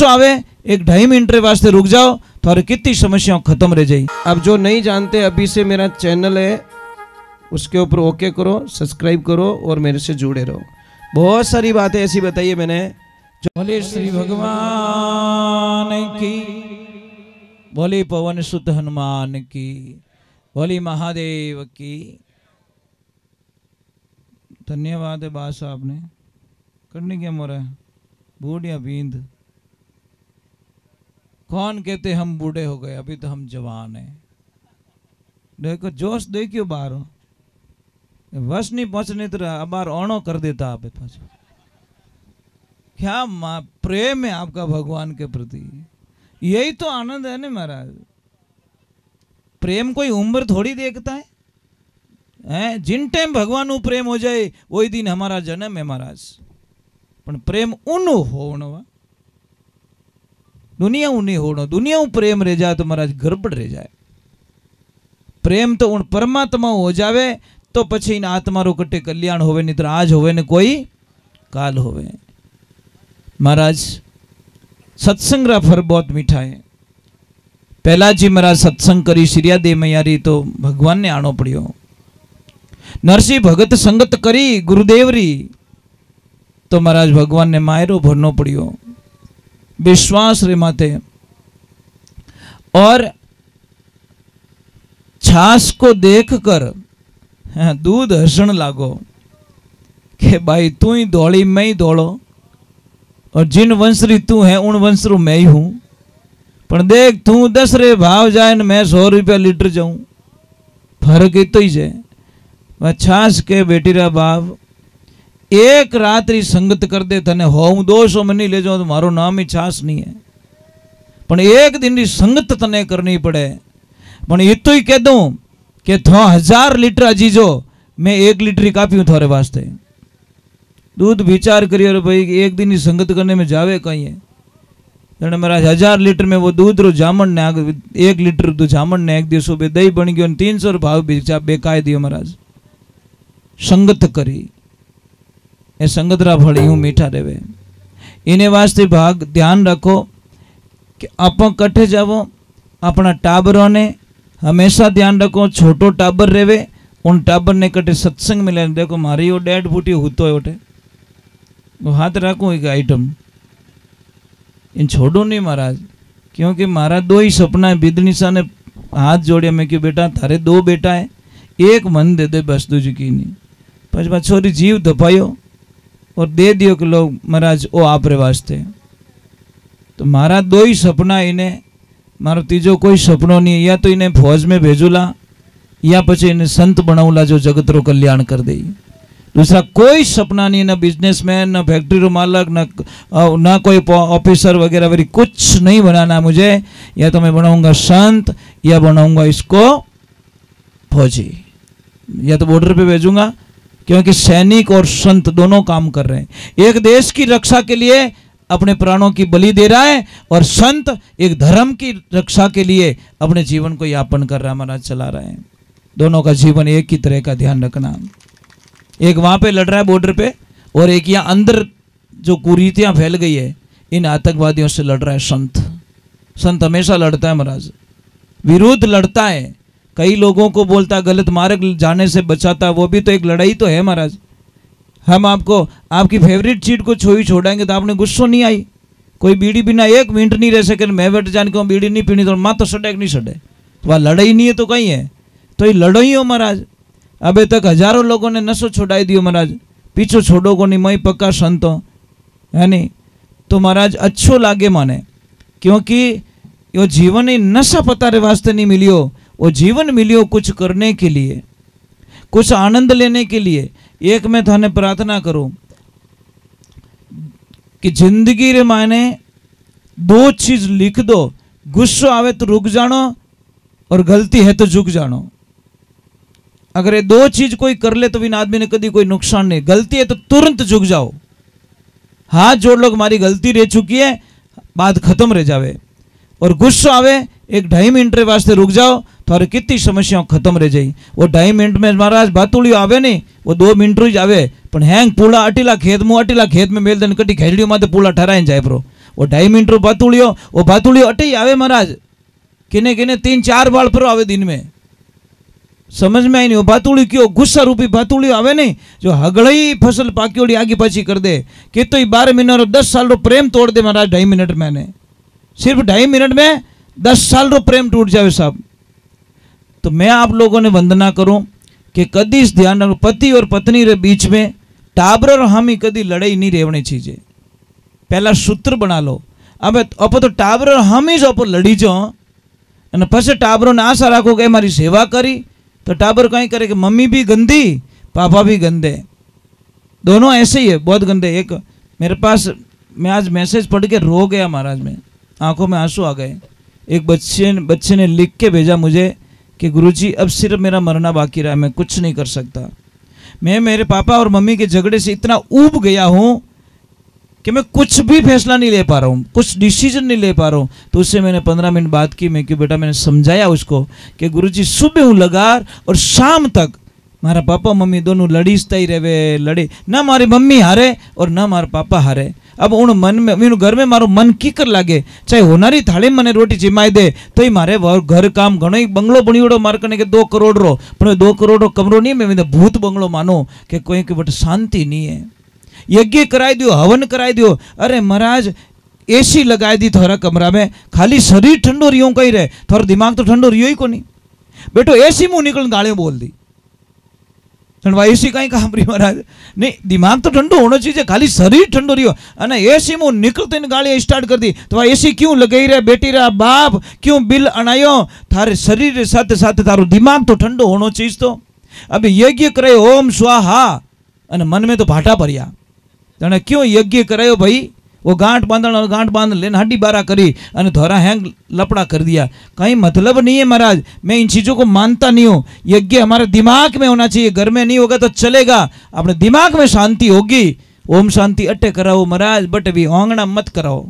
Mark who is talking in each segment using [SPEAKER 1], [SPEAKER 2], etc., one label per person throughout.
[SPEAKER 1] आवे एक 2.5 मिनट रे वास्ते रुक जाओ, थारे कितनी समस्याओं खत्म रह जाई।
[SPEAKER 2] अब जो नहीं जानते, अभी से मेरा चैनल है उसके ऊपर ओके करो, सब्सक्राइब करो और मेरे से जुड़े रहो। बहुत सारी बातें ऐसी बताई है मैंने।
[SPEAKER 1] बोले श्री भगवान की, बोले पवन सुत हनुमान की, बोले महादेव की। धन्यवाद है बा साहब ने। करने क्या मोरा बूढ़िया बींद। कौन कहते हम बूढ़े हो गए, अभी तो हम जवान हैं। देखो जोश देखियो बाहर वश नहीं पहुंचने तो अबार ओणो कर देता आप पास। क्या प्रेम है आपका भगवान के प्रति, यही तो आनंद है ना महाराज। प्रेम कोई उम्र थोड़ी देखता है, जिन टाइम भगवान उ प्रेम हो जाए वही दिन हमारा जन्म है महाराज। पण प्रेम उनो होनो, दुनिया उ नहीं होनो। दुनिया उ प्रेम रह जाए तो महाराज गड़बड़ रह जाए। प्रेम तो उन परमात्मा हो जावे तो पछी इन आत्मा रो कटे कल्याण होवे, नहीं तो आज होवे ने कोई काल होवे। महाराज सत्संग रा फर बहुत मीठा है। पहला जी महाराज सत्संग करी सिरिया दे मैयारी तो भगवान ने आनो पड़ियो। नरसिंह भगत संगत करी गुरुदेव री तो महाराज भगवान ने मायरो भरनो पड़ियो विश्वास रे माते। और छाछ को देखकर दूध हसण लागो कि भाई तू ही दौड़ी मैं ही दौड़ो, और जिन वंशरी तू है उन वंशरू मैं ही हूं। पर देख तू 10 रे भाव जाए मैं 100 रुपया लीटर जाऊं, फर्क तो ही है। वह छाछ के बेटी रा बाप एक रात्रि संगत कर दे तने हो 200 मनी ले जाओ तो मारो नाम ही छाछ नहीं है। पण एक दिन री संगत तने करनी पड़े। पण ये तो ही कह दूं कि थो 1000 लीटर अजीजो मैं 1 लीटर ही कापी हूं थारे वास्ते। दूध विचार करियो भाई एक दिन ही संगत करने में जावे कहीं है। जने महाराज 1000 लीटर में वो दूध रो जामन ने 1 लीटर दूध जामन ने एक दिवस बे दही बन गयो 300 भाव बेकाय दियो महाराज। संगत करी ए संगत रा फल यूं मीठा रेवे। इने वास्ते भाग ध्यान रखो कि आप कट्ठे जावो, अपना टाबरों ने हमेशा ध्यान रखो। छोटो टाबर रेवे उन टाबर ने कटे सत्संग मिले। देखो मारी वो 1.5 फुटी होतो है उठे वो हाथ रखो एक आइटम इन छोड़ो नहीं महाराज। क्योंकि मारा 2 ही सपना है। बिदनीसा ने हाथ जोड़े, मैं क्यों बेटा थारे 2 बेटा है, एक मन दे दे बस, दूजी की नहीं। पछ छोरी जीव धपायो और दे दियो कि लोग महाराज ओ आप रे वास्ते। तो मारा 2 ही सपना इन्हें, मारो तीजो कोई सपनों नहीं। या तो इन्हें फौज में भेजूला या पछे इन्हें संत बनाऊला जो जगत रो कल्याण कर दे। दूसरा कोई सपना नहीं, ना बिजनेसमैन, ना फैक्ट्री रो मालक, ना कोई ऑफिसर वगैरह वगैरह कुछ नहीं बनाना मुझे। या तो मैं बनाऊंगा संत या बनाऊंगा इसको फौजी, या तो बॉर्डर पे भेजूंगा। क्योंकि सैनिक और संत दोनों काम कर रहे हैं। एक देश की रक्षा के लिए अपने प्राणों की बलि दे रहा है और संत एक धर्म की रक्षा के लिए अपने जीवन को यापन कर रहा है, महाराज चला रहा है। दोनों का जीवन एक ही तरह का ध्यान रखना। एक वहां पे लड़ रहा है बॉर्डर पे, और एक यहाँ अंदर जो कुरीतियां फैल गई है इन आतंकवादियों से लड़ रहा है संत। संत हमेशा लड़ता है महाराज, विरुद्ध लड़ता है। कई लोगों को बोलता है गलत मार्ग जाने से बचाता है, वो भी तो एक लड़ाई तो है महाराज। हम आपको आपकी फेवरेट चीज को छोड़ेंगे तो आपने गुस्सो नहीं आई। कोई बीड़ी बिना 1 मिनट नहीं रह सके, मैं बैठ जान के बीड़ी नहीं पीनी तो माँ तो सड़े नहीं सड़े, तो वह लड़ाई नहीं है तो कहीं है। तो ये लड़ो ही हो महाराज। अबे तक हजारों लोगों ने नशो छोड़ाई दियो महाराज, पीछो छोड़ो को नहीं, मई पक्का संतो है नहीं। तो महाराज अच्छो लागे माने, क्योंकि यो जीवन ही नशा पतारे वास्ते नहीं मिलियो, वो जीवन मिलियो कुछ करने के लिए, कुछ आनंद लेने के लिए। एक मैं थाने प्रार्थना करूं कि जिंदगी रे मायने 2 चीज लिख दो, गुस्सो आवे तो रुक जानो और गलती है तो झुक जानो। अगर ये 2 चीज कोई कर ले तो इन आदमी ने कभी कोई नुकसान नहीं। गलती है तो तुरंत झुक जाओ, हाथ जोड़ लो हमारी गलती रह चुकी है, बात खत्म रह जावे। और गुस्सा आवे एक 2.5 मिनट रे वास्ते रुक जाओ, थारे कितनी समस्याओं खत्म रह जाई। वो 2.5 मिनट में महाराज बातुड़ी आवे नहीं, वो 2 मिनट ही आवे। पण हैंग पूला अटीला खेत में मेल देन कटी खेजड़ी माते पूला ठहराई जाए प्रो, वो 2.5 मिनट रो भातुड़ियो, वो भातुड़ियो अटे ही आवे महाराज, किने किने 3-4 बाल पर आवे दिन में, समझ में आई नहीं। वो भातुड़ी क्यों गुस्सा रूपी भातुड़ी आवे नहीं, जो हगड़ई फसल पाकी आगे पाछी कर दे, कि तो 12 महीना रो 10 साल रो प्रेम तोड़ दे महाराज 2.5 मिनट में, सिर्फ 2.5 मिनट में 10 साल रो प्रेम टूट जावे साहब। तो मैं आप लोगों ने वंदना करूं कि कदी इस ध्यान रखो, पति और पत्नी रे बीच में टाबर और हामी कदी लड़ाई नहीं रेवनी चाहिए, पहला सूत्र बना लो। अब तो टाबर और हामी जो पर लड़ी जो, पछे टाबरों ने आशा राखो कि मारी सेवा करी, तो टाबर कहीं करे कि मम्मी भी गंदी पापा भी गंदे, दोनों ऐसे ही है, बहुत गंदे। एक मेरे पास, मैं आज मैसेज पढ़ के रो गया महाराज, में आंखों में आंसू आ गए। एक बच्चे ने लिख के भेजा मुझे कि गुरुजी अब सिर्फ मेरा मरना बाकी रहा है, मैं कुछ नहीं कर सकता। मैं मेरे पापा और मम्मी के झगड़े से इतना ऊब गया हूँ कि मैं कुछ भी फैसला नहीं ले पा रहा हूँ, कुछ डिसीजन नहीं ले पा रहा हूँ। तो उससे मैंने 15 मिनट बात की, मैं कि बेटा मैंने समझाया उसको कि गुरुजी सुबह हूँ लगार और शाम तक मारा पापा मम्मी दोनों लड़ीजता ही रहे, लड़े ना मारी मम्मी हारे और ना मारा पापा हारे। अब उन मन में मीनू घर में मारो मन कीकर लागे, चाहे होनारी थाली मने रोटी जिमाई दे तो ही मारे घर काम घणो ही बंगलो बणियोड़ो मार कने के 2 करोड़ रो, पर 2 करोड़ रो कमरो नहीं, मैं भूत बंगलो मानो कि कोई के बट शांति नहीं है। यज्ञ कराई दियो, हवन कराई दियो, अरे महाराज एसी लगाई दी थोड़ा कमरा में, खाली शरीर ठंडो रियो कहीं रहे, थोड़ा दिमाग तो ठंडो रियो ही को नहीं। बेटो एसी मुंह निकल गालियां बोल दी, एसी कहीं काम रही महाराज, नहीं दिमाग तो ठंडो होना चाहिए, खाली शरीर ठंडो रियो, अने एसी मुंह निकलते गालियां स्टार्ट कर दी, तो एसी क्यों लगाई रहे बेटी रा बाप, क्यों बिल अनायो, थारे शरीर के साथ साथ थारो दिमाग तो ठंडो होना चाहिए। तो अब यज्ञ करे ओम स्वाहा, अने मन में तो भाटा भरिया, तने क्यों यज्ञ करायो भाई, वो गांठ बांध लेने हड्डी बारा करी अने धोरा हैंग लपड़ा कर दिया, कहीं मतलब नहीं है महाराज। मैं इन चीज़ों को मानता नहीं हूँ। यज्ञ हमारे दिमाग में होना चाहिए, घर में नहीं होगा तो चलेगा, अपने दिमाग में शांति होगी। ओम शांति अट्टे कराओ महाराज, बट भी आंगना मत कराओ,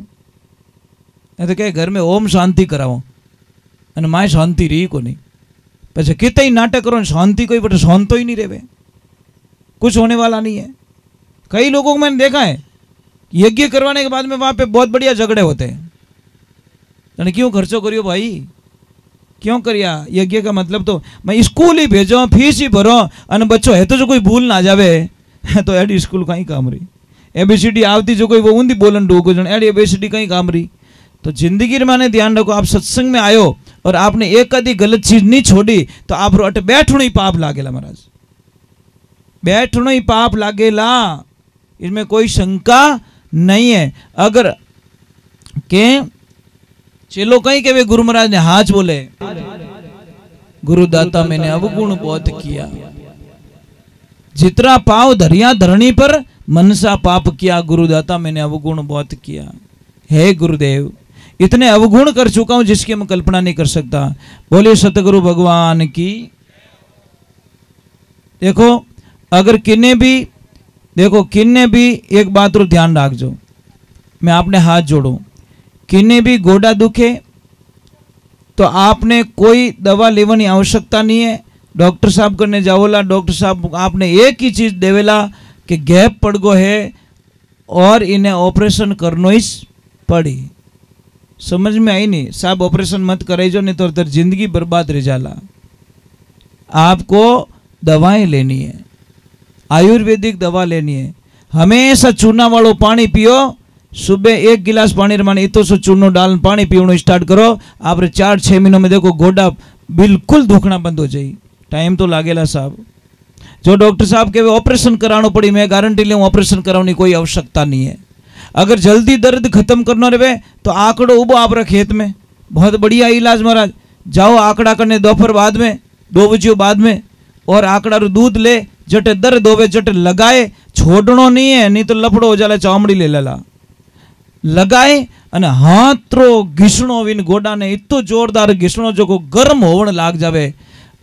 [SPEAKER 1] तो क्या घर में ओम शांति कराओ अने माए शांति रही को नहीं, पीछे कितना ही नाटक करो शांति कोई बट शांत ही नहीं रहे, कुछ होने वाला नहीं है। कई लोगों को मैंने देखा है यज्ञ करवाने के बाद में वहां पे बहुत बढ़िया झगड़े होते हैं, क्यों खर्चो करियो भाई, क्यों करिया यज्ञ का मतलब तो मैं स्कूल ही भेजो, फीस ही भरो, अने बच्चों है तो जो कोई भूल ना जावे तो एडी स्कूल कहीं काम रही, ABCD आवती जो कोई वो ऊंधी बोलन डूको जन एडी ABCD कहीं काम रही। तो जिंदगी में ध्यान रखो, आप सत्संग में आयो और आपने एक आधी गलत चीज नहीं छोड़ी तो आप अटे बैठणो ही पाप लागेला महाराज, बैठणो ही पाप लागेला, इसमें कोई शंका नहीं है। अगर के चेलो कहीं के वे गुरु महाराज ने हाथ बोले, गुरुदाता मैंने अवगुण बहुत किया, जितना पाव धरिया धरणी पर मनसा पाप किया, गुरुदाता मैंने अवगुण बहुत किया। हे गुरुदेव, इतने अवगुण कर चुका हूं जिसकी मैं कल्पना नहीं कर सकता। बोले सतगुरु भगवान की। देखो अगर किन्ने भी, देखो किन्ने भी एक बात रो ध्यान रखजो, मैं आपने हाथ जोड़ू, किन्ने भी गोडा दुखे तो आपने कोई दवा लेवानी आवश्यकता नहीं है, डॉक्टर साहब करने जाओला, डॉक्टर साहब आपने एक ही चीज देवेला कि गैप पड़ गो है और इन्हें ऑपरेशन करनो ही पड़ी। समझ में आई नहीं साहब, ऑपरेशन मत करेजो नहीं तो जिंदगी बर्बाद रह जाला। आपको दवाएं लेनी है, आयुर्वेदिक दवा लेनी है, हमेशा चूना वालों पानी पियो, सुबह 1 गिलास पानी रमाने इतो सो चूनो डाल पानी पीवनो स्टार्ट करो, आप 4-6 महीनों में देखो गोडा बिल्कुल दुखना बंद हो जाए। टाइम तो लागेला साहब, जो डॉक्टर साहब के ऑपरेशन कराना पड़ी, मैं गारंटी ले ऑपरेशन कराने कोई आवश्यकता नहीं है। अगर जल्दी दर्द खत्म करना रहे तो आंकड़ो उबो आप खेत में, बहुत बढ़िया इलाज महाराज। जाओ आंकड़ा करने दोपहर बाद में, 2 बजे बाद में, और आंकड़ा रो दूध ले, जटे दर्द होवे जटे लगाए, छोड़नो नहीं है, नहीं तो लफड़ो हो जाला, चामड़ी ले लेला लगाए अने हाथ रो घीसणो विन गोडा ने इतो जोरदार घीसणो जो को गर्म होवन लाग जावे,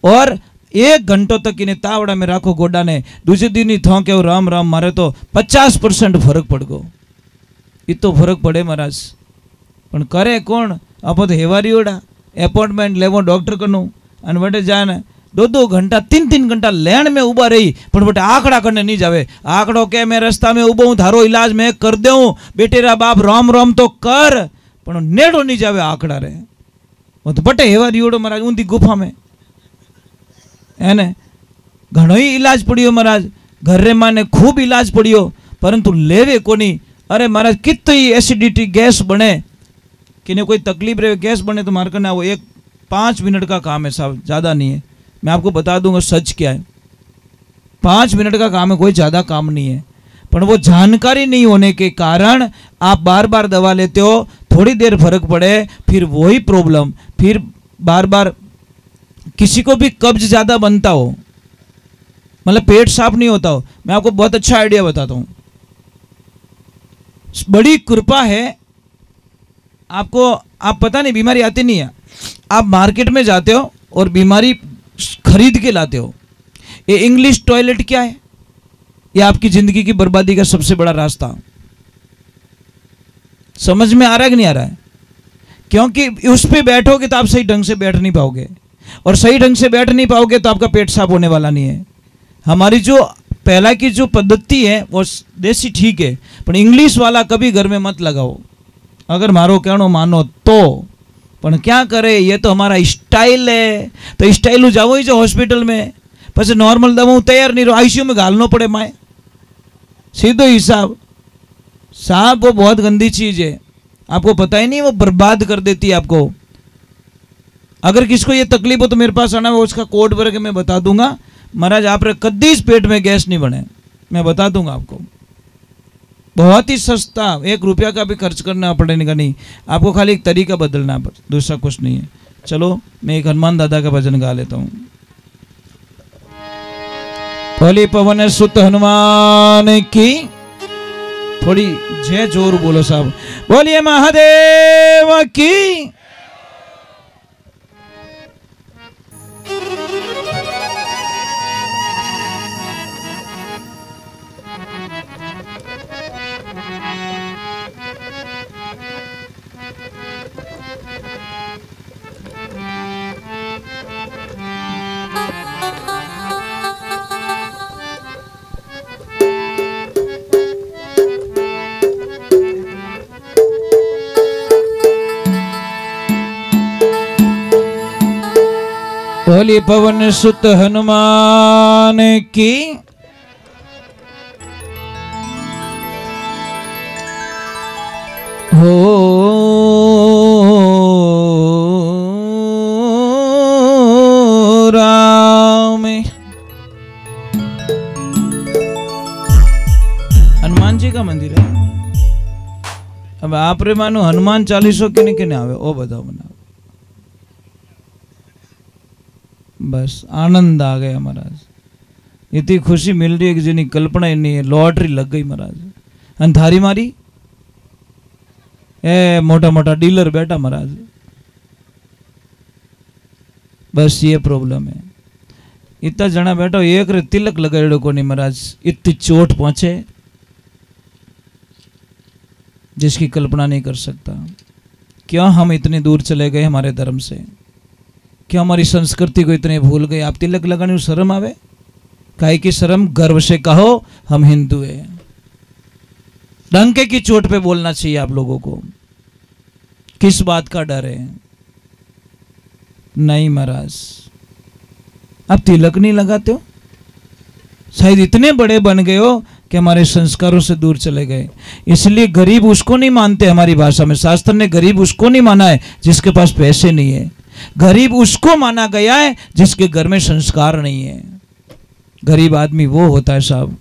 [SPEAKER 1] और 1 घंटो तक इन्हें तावड़ा में राखो गोडा ने, दूसरे दिन ही थों के राम राम मारे तो 50% फर्क पड़ गो। इतो फर्क पड़े महाराज, पण करे कौन? आप तो हेवारीओड़ा अपॉइंटमेंट लेवो डॉक्टर कनु अने वटे जाए ने 2-2 घंटा 3-3 घंटा लाइन में उभा रही पण बेटा आंकड़ा करने नहीं जावे। आंकड़ो के मैं रस्ता में उभो हूं, थारो इलाज मैं कर देऊं, बेटेरा बाप राम राम तो कर, पण नेड़ो नहीं जावे आंकड़ा रे। वो तो बटे हेवा रियोड़ो महाराज ऊंधी गुफा में है ने घणो ही इलाज पड़ियो महाराज, घर रे माने खूब इलाज पड़ियो परंतु लेवे कोनी। अरे महाराज कितनी एसिडिटी गैस बने कि कोई तकलीफ रहे गैस बने तो मार करना वो 5 मिनट का काम है साहब, ज़्यादा नहीं है। मैं आपको बता दूंगा सच क्या है, 5 मिनट का काम है, कोई ज़्यादा काम नहीं है। पर वो जानकारी नहीं होने के कारण आप बार बार दवा लेते हो, थोड़ी देर फर्क पड़े फिर वही प्रॉब्लम, फिर बार बार किसी को भी कब्ज ज़्यादा बनता हो, मतलब पेट साफ नहीं होता हो। मैं आपको बहुत अच्छा आइडिया बताता हूँ, बड़ी कृपा है आपको, आप पता नहीं बीमारी आती नहीं है, आप मार्केट में जाते हो और बीमारी खरीद के लाते हो। ये इंग्लिश टॉयलेट क्या है? ये आपकी जिंदगी की बर्बादी का सबसे बड़ा रास्ता। समझ में आ रहा है कि नहीं आ रहा है? क्योंकि उस पे बैठोगे तो आप सही ढंग से बैठ नहीं पाओगे, और सही ढंग से बैठ नहीं पाओगे तो आपका पेट साफ होने वाला नहीं है। हमारी जो पहला की जो पद्धति है वो देसी ठीक है, पर इंग्लिश वाला कभी घर में मत लगाओ, अगर मारो कहनो मानो तो। पण क्या करे, ये तो हमारा स्टाइल है, तो स्टाइल जाओ ही जो हॉस्पिटल में, પછી नॉर्मल दवा तैयार नहीं रहो, आईसीयू में घालना पड़े माए, सीधो हिसाब। साहब वो बहुत गंदी चीज है, आपको पता ही नहीं, वो बर्बाद कर देती है आपको। अगर किसको ये तकलीफ हो तो मेरे पास आना, वो उसका कोड भर के मैं बता दूंगा। महाराज आप कदी इस पेट में गैस नहीं बने, मैं बता दूंगा आपको। बहुत ही सस्ता, 1 रुपया का भी खर्च करना पड़ेगा नहीं आपको, खाली एक तरीका बदलना है, दूसरा कुछ नहीं है। चलो मैं एक हनुमान दादा का भजन गा लेता हूँ। बोली पवन सुत हनुमान की, थोड़ी जय जोर बोलो साहब, बोलिए महादेव की। बोली पवन सुत हनुमान की, हो राम। हनुमान जी का मंदिर है। अब आप रे मानो हनुमान 40 किने किने आवे ओ बताओ मना, बस आनंद आ गया महाराज। इतनी खुशी मिल रही है कि जिन्हें कल्पना ही नहीं है, लॉटरी लग गई महाराज। अंधारी मारी ए मोटा मोटा डीलर बैठा महाराज, बस ये प्रॉब्लम है। इतना जना बैठा, एक रे तिलक लगाड़ो को नहीं महाराज, इतनी चोट पहुंचे जिसकी कल्पना नहीं कर सकता। क्यों हम इतने दूर चले गए हमारे धर्म से, क्यों हमारी संस्कृति को इतने भूल गए। आप तिलक लगाने में शर्म आवे, काहे की शर्म, गर्व से कहो हम हिंदू हैं। डंके की चोट पे बोलना चाहिए आप लोगों को। किस बात का डर है? नहीं महाराज, आप तिलक नहीं लगाते हो, शायद इतने बड़े बन गए हो कि हमारे संस्कारों से दूर चले गए। इसलिए गरीब उसको नहीं मानते, हमारी भाषा में शास्त्र ने गरीब उसको नहीं माना है जिसके पास पैसे नहीं है। गरीब उसको माना गया है जिसके घर में संस्कार नहीं है। गरीब आदमी वो होता है साहब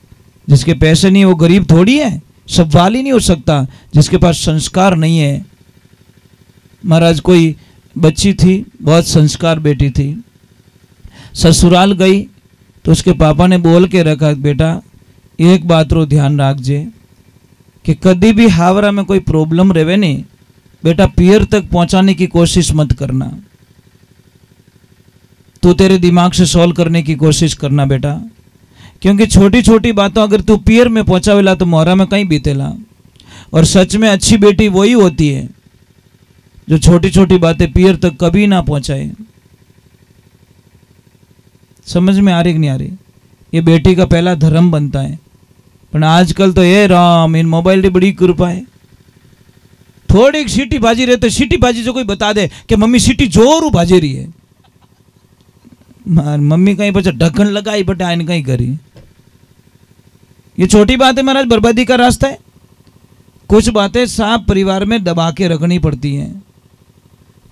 [SPEAKER 1] जिसके पैसे नहीं, वो गरीब थोड़ी है, सवाल ही नहीं हो सकता जिसके पास संस्कार नहीं है। महाराज कोई बच्ची थी, बहुत संस्कार बेटी थी, ससुराल गई तो उसके पापा ने बोल के रखा, बेटा एक बात रो ध्यान रखजे कि कभी भी हावरा में कोई प्रॉब्लम रहे नहीं, बेटा पियर तक पहुंचाने की कोशिश मत करना, तू तेरे दिमाग से सॉल्व करने की कोशिश करना बेटा, क्योंकि छोटी छोटी बातों अगर तू पियर में पहुंचावेला तो मोहरा में कहीं बीतेला। और सच में अच्छी बेटी वही होती है जो छोटी छोटी बातें पियर तक कभी ना पहुंचाए। समझ में आ रही कि नहीं आ रही? ये बेटी का पहला धर्म बनता है। पर आजकल तो ये राम इन मोबाइल की बड़ी कृपा है। थोड़ी सीटी बाजी रहे तो सीटी बाजी जो कोई बता दे कि मम्मी सीटी जोरू बाजी रही है, मम्मी कहीं बचा ढक्कन लगाई बटा इन कहीं करी। ये छोटी बात है महाराज, बर्बादी का रास्ता है। कुछ बातें साफ परिवार में दबा के रखनी पड़ती हैं,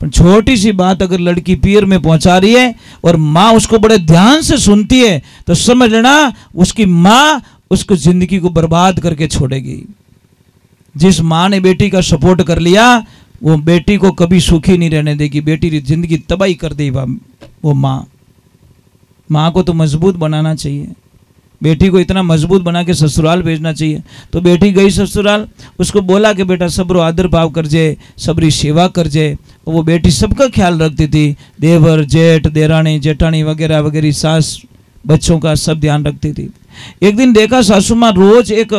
[SPEAKER 1] पर छोटी सी बात अगर लड़की पीर में पहुंचा रही है और माँ उसको बड़े ध्यान से सुनती है तो समझ लेना उसकी माँ उसको जिंदगी को बर्बाद करके छोड़ेगी। जिस माँ ने बेटी का सपोर्ट कर लिया वो बेटी को कभी सुखी नहीं रहने देगी, बेटी की जिंदगी तबाही कर देगी वो माँ को तो मजबूत बनाना चाहिए, बेटी को इतना मजबूत बना के ससुराल भेजना चाहिए। तो बेटी गई ससुराल, उसको बोला कि बेटा सबरो आदर भाव कर जे, सबरी सेवा कर जे। वो बेटी सबका ख्याल रखती थी, देवर जेठ देरानी जेठानी वगैरह वगैरह, सास बच्चों का सब ध्यान रखती थी। एक दिन देखा सासू माँ रोज एक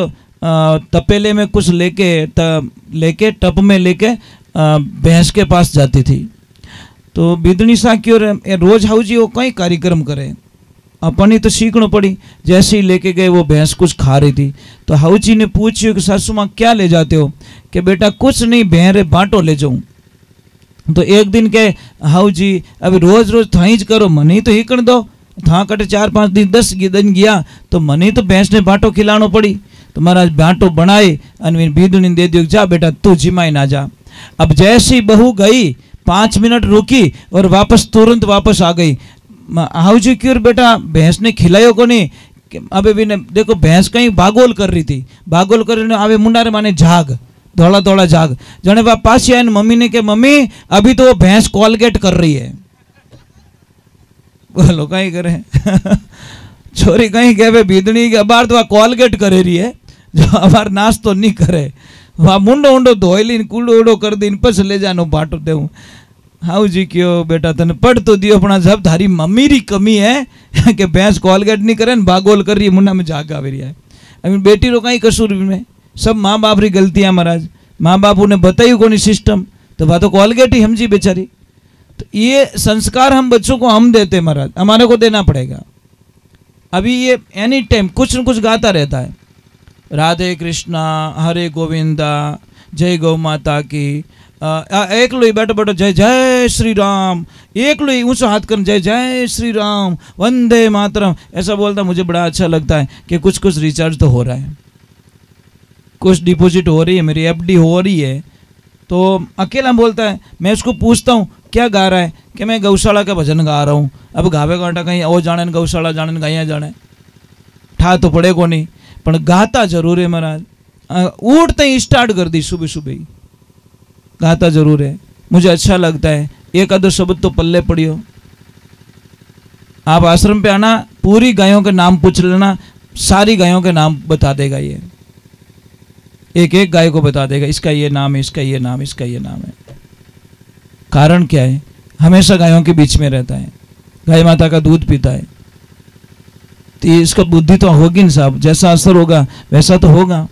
[SPEAKER 1] तपेले में कुछ लेके टप में लेके भैंस के पास जाती थी। तो बिदनी सा की और रोज हाउ जी वो कई कार्यक्रम करे, अपनी तो सीखना पड़ी। जैसे ही लेके गए वो भैंस कुछ खा रही थी, तो हाउ जी ने पूछी कि सासू माँ क्या ले जाते हो? कि बेटा कुछ नहीं, बहरे बांटो ले जाऊं। तो एक दिन के हाउ जी अभी रोज रोज थाईज करो, मनी तो ही कर दो। था कटे 4-5 दिन 10 दिन गया तो मनी तो भैंस ने बांटो खिलानो पड़ी। तो महाराज बांटो बनाए और बीदुनी दे दियो, जा बेटा तू जिमाई ना जा। अब जैसी बहू गई 5 मिनट रुकी और वापस तुरंत वापस आ गई। हाउ जी क्यों बेटा भैंस ने खिलायो को नहीं? अबे भी ने देखो भैंस कहीं बागोल कर रही थी, बागोल कर रही आवे मुंडा रे माने झाग धोला धोला झाग। जने बाप पास आए मम्मी ने के मम्मी अभी तो वो भैंस कॉलगेट कर रही है। बोलो कहीं करे छोरी कहीं कहे बीदनी के अबार तो कॉलगेट करे रही है, जो अबार नाश्तो नहीं करे वहाँ मुंडो उंडो धोईली कूड़ो उड़ो कर दी पस ले जानो बाटो देव। हाउ जी क्यों बेटा तने पढ़ तो दियो, अपना जब थारी मम्मी री कमी है कि भैंस कॉलगेट नहीं करे बागोल कर रही है, मुंडा में झाग आवे रही है। अभी बेटी रो कहीं कसूर में, सब माँ बाप री गलतियाँ महाराज। माँ बाप उन्हें बताई को नहीं सिस्टम, तो वह तो कॉलगेट ही समझी बेचारी। तो ये संस्कार हम बच्चों को हम देते महाराज, हमारे को देना पड़ेगा। अभी ये एनी टाइम कुछ न कुछ गाता रहता है, राधे कृष्णा हरे गोविंदा जय गौ माता की, एक लो बैठो बैठो जय जय श्री राम, एक लो ऊंचा हाथ कर जय जय श्री राम वंदे मातरम, ऐसा बोलता मुझे बड़ा अच्छा लगता है कि कुछ कुछ रिचार्ज तो हो रहा है, कुछ डिपॉजिट हो रही है, मेरी एफडी हो रही है। तो अकेला बोलता है, मैं उसको पूछता हूँ क्या गा रहा है कि मैं गौशाला का भजन गा रहा हूँ। अब गावे गाटा कहीं ओ जाने गौशाला जाने गाइया जाने, ठा तो पड़े को नहीं, पर गाता जरूर है महाराज। उठते ही स्टार्ट कर दी सुबह सुबह ही गाता जरूर है, मुझे अच्छा लगता है। एक आधो शब्द तो पल्ले पड़ियो। आप आश्रम पे आना, पूरी गायों के नाम पूछ लेना, सारी गायों के नाम बता देगा ये, एक एक गाय को बता देगा, इसका ये नाम है, इसका ये नाम, इसका ये नाम है। कारण क्या है? हमेशा गायों के बीच में रहता है, गाय माता का दूध पीता है, तो इसका बुद्धि तो होगी ना साहब, जैसा असर होगा वैसा तो होगा।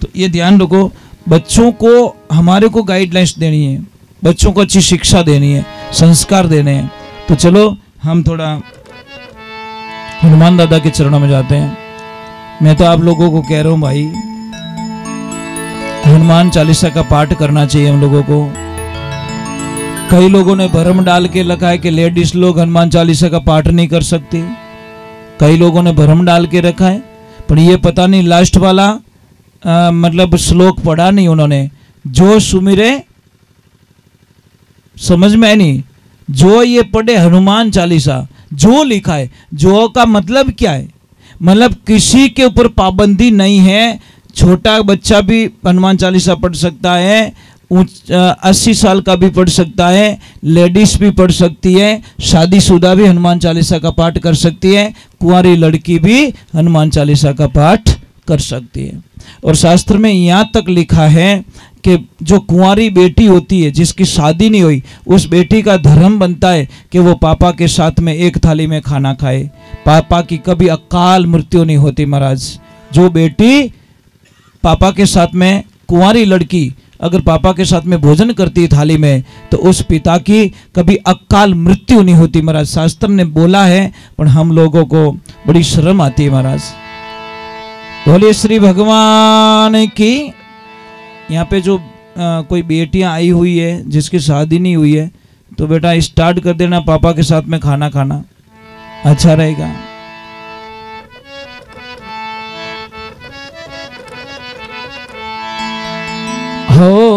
[SPEAKER 1] तो ये ध्यान रखो, बच्चों को हमारे को गाइडलाइंस देनी है, बच्चों को अच्छी शिक्षा देनी है, संस्कार देने हैं। तो चलो हम थोड़ा हनुमान दादा के चरणों में जाते हैं। मैं तो आप लोगों को कह रहा हूँ भाई, हनुमान चालीसा का पाठ करना चाहिए हम लोगों को। कई लोगों ने भरम डाल के रखा है कि लेडीज लोग हनुमान चालीसा का पाठ नहीं कर सकती, कई लोगों ने भरम डाल के रखा है, पर ये पता नहीं लास्ट वाला मतलब श्लोक पढ़ा नहीं उन्होंने, जो सुमिरे समझ में नहीं, जो ये पढ़े हनुमान चालीसा, जो लिखा है, जो का मतलब क्या है? मतलब किसी के ऊपर पाबंदी नहीं है, छोटा बच्चा भी हनुमान चालीसा पढ़ सकता है, 80 साल का भी पढ़ सकता है, लेडीज भी पढ़ सकती है, शादीशुदा भी हनुमान चालीसा का पाठ कर सकती है, कुंवारी लड़की भी हनुमान चालीसा का पाठ कर सकती है। और शास्त्र में यहाँ तक लिखा है कि जो कुंवारी बेटी होती है जिसकी शादी नहीं हुई, उस बेटी का धर्म बनता है कि वो पापा के साथ में एक थाली में खाना खाए, पापा की कभी अकाल मृत्यु नहीं होती महाराज। जो बेटी पापा के साथ में, कुंवारी लड़की अगर पापा के साथ में भोजन करती है थाली में, तो उस पिता की कभी अकाल मृत्यु नहीं होती महाराज। शास्त्र ने बोला है, पर हम लोगों को बड़ी शर्म आती है महाराज। बोले श्री भगवान की। यहाँ पे जो कोई बेटियां आई हुई है जिसकी शादी नहीं हुई है, तो बेटा स्टार्ट कर देना पापा के साथ में खाना खाना, अच्छा रहेगा। हो